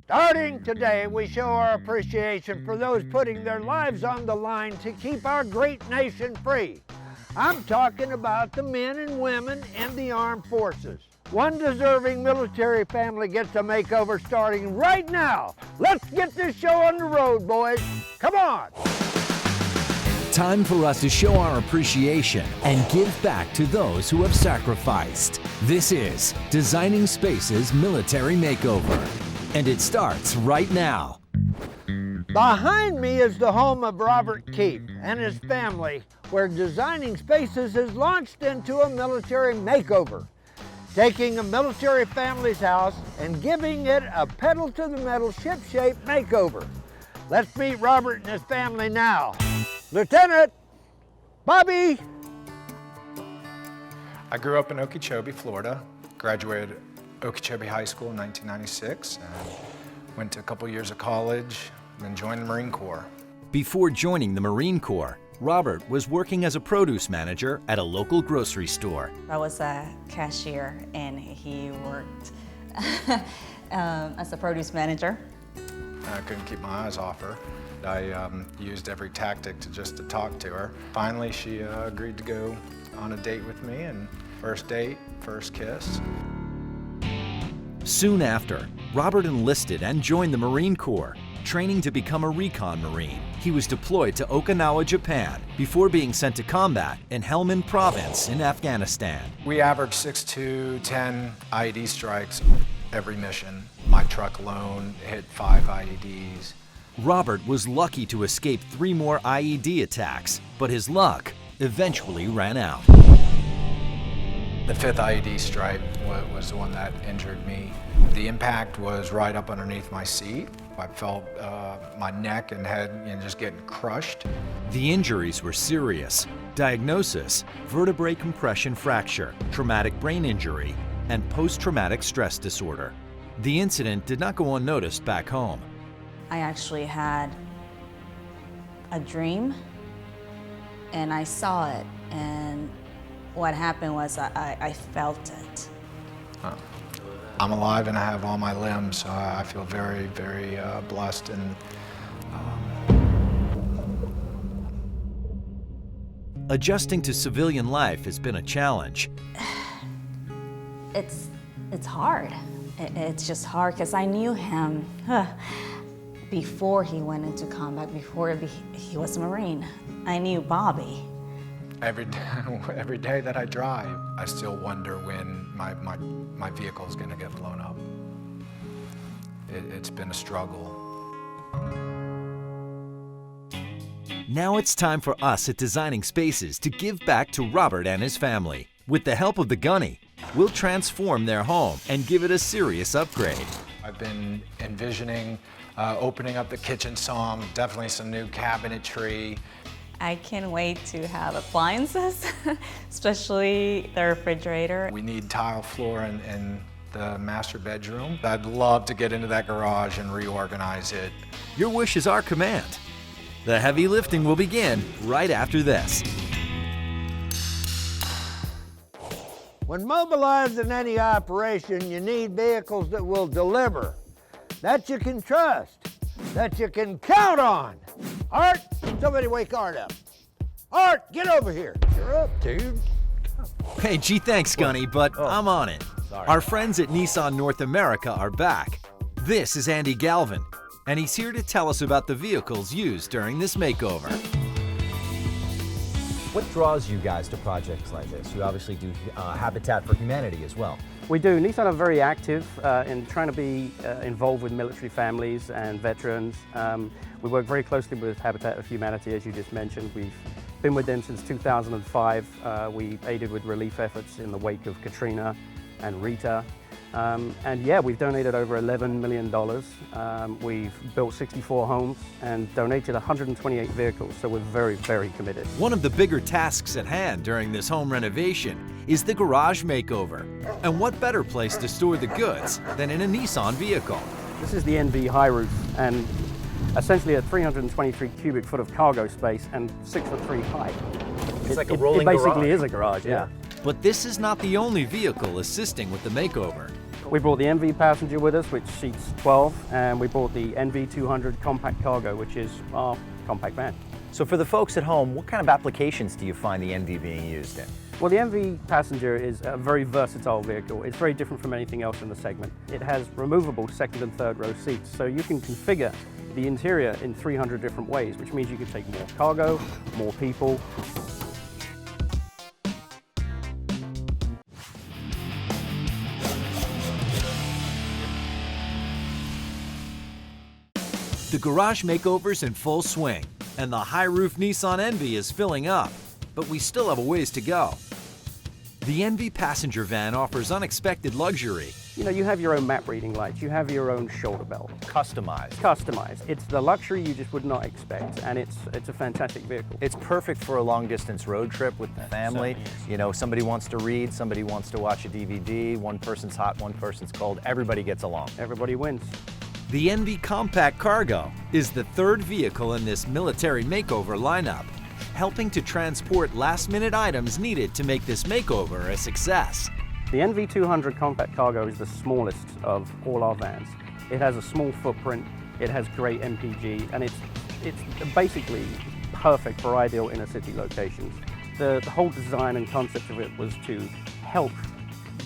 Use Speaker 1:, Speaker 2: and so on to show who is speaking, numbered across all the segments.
Speaker 1: Starting today, we show our appreciation for those putting their lives on the line to keep our great nation free. I'm talking about the men and women in the armed forces. One deserving military family gets a makeover starting right now. Let's get this show on the road, boys. Come on.
Speaker 2: Time for us to show our appreciation and give back to those who have sacrificed. This is Designing Spaces Military Makeover, and it starts right now.
Speaker 1: Behind me is the home of Robert Keefe and his family, where Designing Spaces has launched into a military makeover, taking a military family's house and giving it a pedal-to-the-metal ship-shape makeover. Let's meet Robert and his family now. Lieutenant Bobby.
Speaker 3: I grew up in Okeechobee, Florida, graduated Okeechobee High School in 1996, and went to a couple years of college, then joined the Marine Corps.
Speaker 2: Before joining the Marine Corps, Robert was working as a produce manager at a local grocery store.
Speaker 4: I was a cashier and he worked as a produce manager.
Speaker 3: I couldn't keep my eyes off her. I used every tactic to talk to her. Finally, she agreed to go on a date with me, and first date, first kiss.
Speaker 2: Soon after, Robert enlisted and joined the Marine Corps, training to become a recon Marine. He was deployed to Okinawa, Japan, before being sent to combat in Helmand Province in Afghanistan.
Speaker 3: We averaged 6 to 10 IED strikes every mission. My truck alone hit 5 IEDs.
Speaker 2: Robert was lucky to escape 3 more IED attacks, but his luck eventually ran out.
Speaker 3: The 5th IED strike was the one that injured me. The impact was right up underneath my seat. I felt my neck and head just getting crushed.
Speaker 2: The injuries were serious. Diagnosis: vertebrae compression fracture, traumatic brain injury, and post-traumatic stress disorder. The incident did not go unnoticed back home.
Speaker 4: I actually had a dream and I saw it, and what happened was I felt it.
Speaker 3: I'm alive and I have all my limbs, so I feel very, very blessed. And
Speaker 2: adjusting to civilian life has been a challenge.
Speaker 4: It's hard. It's just hard because I knew him before he went into combat, before he was a Marine. I knew Bobby.
Speaker 3: Every day that I drive, I still wonder when my vehicle is going to get blown up. It's been a struggle.
Speaker 2: Now it's time for us at Designing Spaces to give back to Robert and his family. With the help of the Gunny, we'll transform their home and give it a serious upgrade.
Speaker 3: I've been envisioning opening up the kitchen some, definitely some new cabinetry.
Speaker 4: I can't wait to have appliances, especially the refrigerator.
Speaker 3: We need tile floor in the master bedroom. I'd love to get into that garage and reorganize it.
Speaker 2: Your wish is our command. The heavy lifting will begin right after this.
Speaker 1: When mobilized in any operation, you need vehicles that will deliver, that you can trust, that you can count on. Art, somebody wake Art up. Art, get over here. You're up, dude.
Speaker 2: Hey, gee, thanks, Gunny, but I'm on it.
Speaker 1: Sorry.
Speaker 2: Our friends at Nissan North America are back. This is Andy Galvin, and he's here to tell us about the vehicles used during this makeover.
Speaker 5: What draws you guys to projects like this? You obviously do Habitat for Humanity as well.
Speaker 6: We do. Nissan are very active in trying to be involved with military families and veterans. We work very closely with Habitat for Humanity, as you just mentioned. We've been with them since 2005. We aided with relief efforts in the wake of Katrina and Rita. And yeah, we've donated over $11 million. We've built 64 homes and donated 128 vehicles, so we're very, very committed.
Speaker 2: One of the bigger tasks at hand during this home renovation is the garage makeover. And what better place to store the goods than in a Nissan vehicle?
Speaker 6: This is the NV high roof, and essentially a 323 cubic foot of cargo space and 6'3" high.
Speaker 5: It's like a rolling
Speaker 6: garage. It basically
Speaker 5: garage.
Speaker 6: is a garage, yeah.
Speaker 2: But this is not the only vehicle assisting with the makeover.
Speaker 6: We brought the NV Passenger with us, which seats 12, and we brought the NV 200 Compact Cargo, which is our compact van.
Speaker 5: So for the folks at home, what kind of applications do you find the NV being used in?
Speaker 6: Well, the NV Passenger is a very versatile vehicle. It's very different from anything else in the segment. It has removable second and third row seats, so you can configure the interior in 300 different ways, which means you can take more cargo, more people.
Speaker 2: The garage makeover's in full swing, and the high-roof Nissan NV is filling up, but we still have a ways to go. The NV passenger van offers unexpected luxury.
Speaker 6: You know, you have your own map reading lights, you have your own shoulder belt.
Speaker 5: Customized.
Speaker 6: Customized. It's the luxury you just would not expect, and it's a fantastic vehicle.
Speaker 5: It's perfect for a long-distance road trip with the family. You know, somebody wants to read, somebody wants to watch a DVD, one person's hot, one person's cold, everybody gets along.
Speaker 6: Everybody wins.
Speaker 2: The NV Compact Cargo is the third vehicle in this military makeover lineup, helping to transport last-minute items needed to make this makeover a success.
Speaker 6: The NV 200 Compact Cargo is the smallest of all our vans. It has a small footprint, it has great MPG, and it's basically perfect for ideal inner city locations. The whole design and concept of it was to help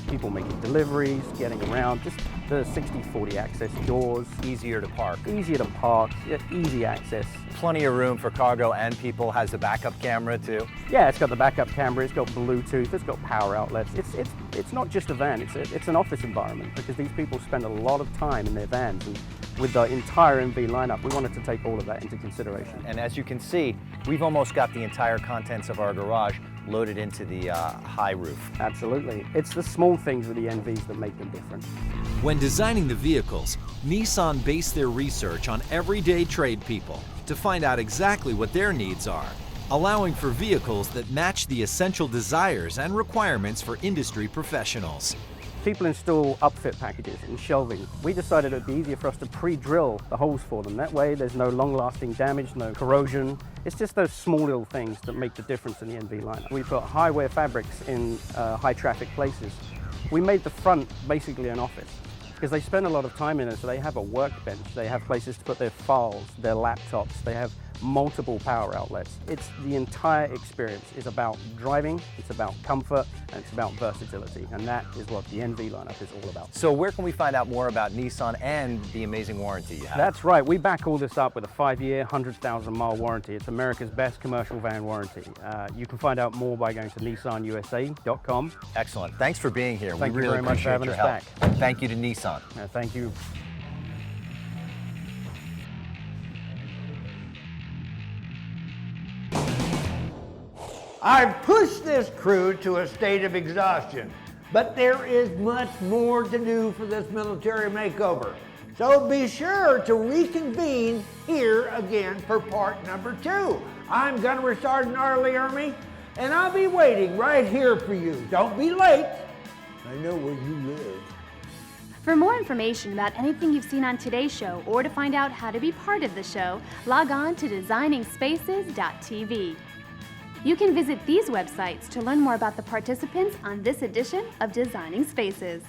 Speaker 6: people making deliveries, getting around, just the 60/40 access doors.
Speaker 5: Easier to park.
Speaker 6: Easier to park, easy access.
Speaker 5: Plenty of room for cargo and people. Has the backup camera too.
Speaker 6: Yeah, it's got the backup camera, it's got Bluetooth, it's got power outlets. It's not just a van, it's an office environment, because these people spend a lot of time in their vans, and with the entire NV lineup, we wanted to take all of that into consideration.
Speaker 5: And as you can see, we've almost got the entire contents of our garage loaded into the high roof.
Speaker 6: Absolutely. It's the small things with the NVs that make them different.
Speaker 2: When designing the vehicles, Nissan based their research on everyday trade people to find out exactly what their needs are, allowing for vehicles that match the essential desires and requirements for industry professionals.
Speaker 6: People install upfit packages and shelving. We decided it would be easier for us to pre-drill the holes for them. That way there's no long-lasting damage, no corrosion. It's just those small little things that make the difference in the NV lineup. We put high-wear fabrics in high-traffic places. We made the front basically an office, because they spend a lot of time in it, so they have a workbench, they have places to put their files, their laptops, they have multiple power outlets. It's the entire experience is about driving, it's about comfort, and it's about versatility, and that is what the NV lineup is all about.
Speaker 5: So where can we find out more about Nissan and the amazing warranty you have?
Speaker 6: That's right, we back all this up with a 5-year, 100,000-mile warranty. It's America's best commercial van warranty. You can find out more by going to nissanusa.com.
Speaker 5: Excellent. Thanks for being here.
Speaker 6: Thank
Speaker 5: we
Speaker 6: you
Speaker 5: really
Speaker 6: very much for
Speaker 5: appreciate
Speaker 6: having
Speaker 5: your
Speaker 6: us
Speaker 5: help.
Speaker 6: back.
Speaker 5: Thank you to Nissan.
Speaker 6: Thank you.
Speaker 1: I've pushed this crew to a state of exhaustion, but there is much more to do for this military makeover. So be sure to reconvene here again for part number 2. I'm Gunnery Sergeant Arlie Ermey, and I'll be waiting right here for you. Don't be late. I know where you live.
Speaker 7: For more information about anything you've seen on today's show, or to find out how to be part of the show, log on to designingspaces.tv. You can visit these websites to learn more about the participants on this edition of Designing Spaces.